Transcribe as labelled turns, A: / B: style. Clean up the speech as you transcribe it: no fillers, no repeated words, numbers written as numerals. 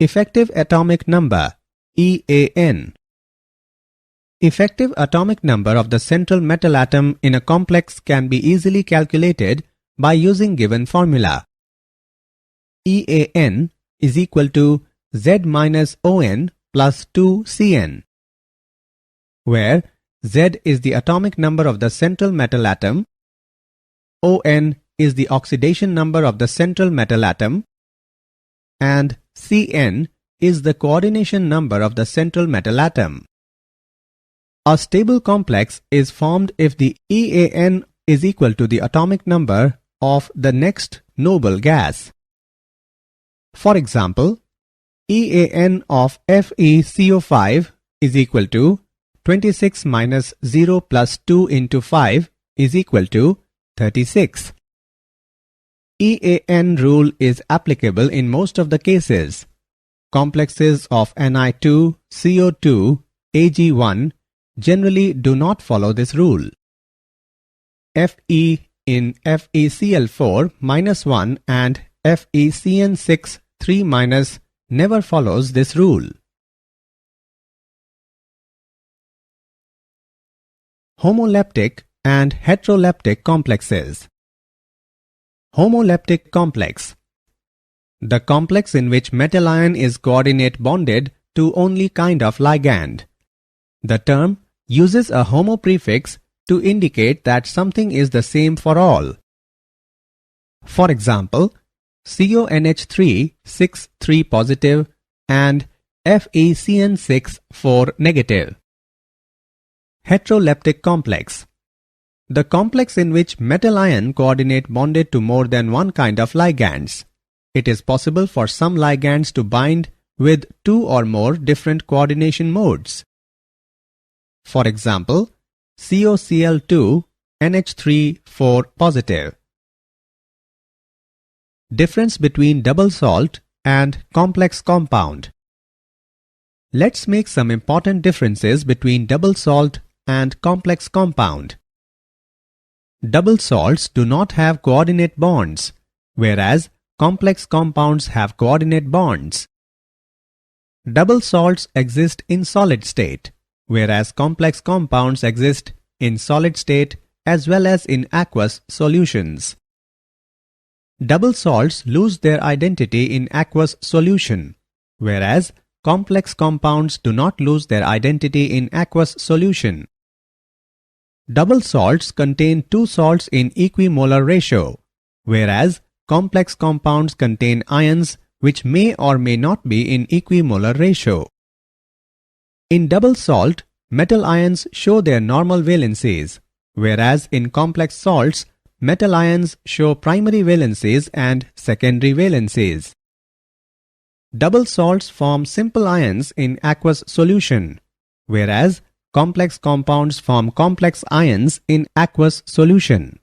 A: Effective atomic number EAN. Effective atomic number of the central metal atom in a complex can be easily calculated by using given formula. EAN is equal to Z minus ON plus 2CN, where Z is the atomic number of the central metal atom, ON is the oxidation number of the central metal atom, and Cn is the coordination number of the central metal atom. A stable complex is formed if the EAN is equal to the atomic number of the next noble gas. For example, EAN of FeCO5 is equal to 26 minus 0 plus 2 into 5 is equal to 36. EAN rule is applicable in most of the cases. Complexes of Ni2, CO2, Ag1 generally do not follow this rule. Fe in FeCl4 minus 1 and FeCN6 3 minus never follows this rule. Homoleptic and heteroleptic complexes. Homoleptic complex. The complex in which metal ion is coordinate bonded to only kind of ligand. The term uses a homo prefix to indicate that something is the same for all. For example, CONH3 6 3 positive and FeCN6 4 negative. Heteroleptic complex. The complex in which metal ion coordinate bonded to more than one kind of ligands. It is possible for some ligands to bind with two or more different coordination modes. For example, COCl2 NH3 4 positive. Difference between double salt and complex compound. Let's make some important differences between double salt and complex compound. Double salts do not have coordinate bonds, whereas complex compounds have coordinate bonds. Double salts exist in solid state, whereas complex compounds exist in solid state as well as in aqueous solutions. Double salts lose their identity in aqueous solution, whereas complex compounds do not lose their identity in aqueous solution. Double salts contain two salts in equimolar ratio, whereas complex compounds contain ions which may or may not be in equimolar ratio. In double salt, metal ions show their normal valencies, whereas in complex salts, metal ions show primary valencies and secondary valencies. Double salts form simple ions in aqueous solution, whereas complex compounds form complex ions in aqueous solution.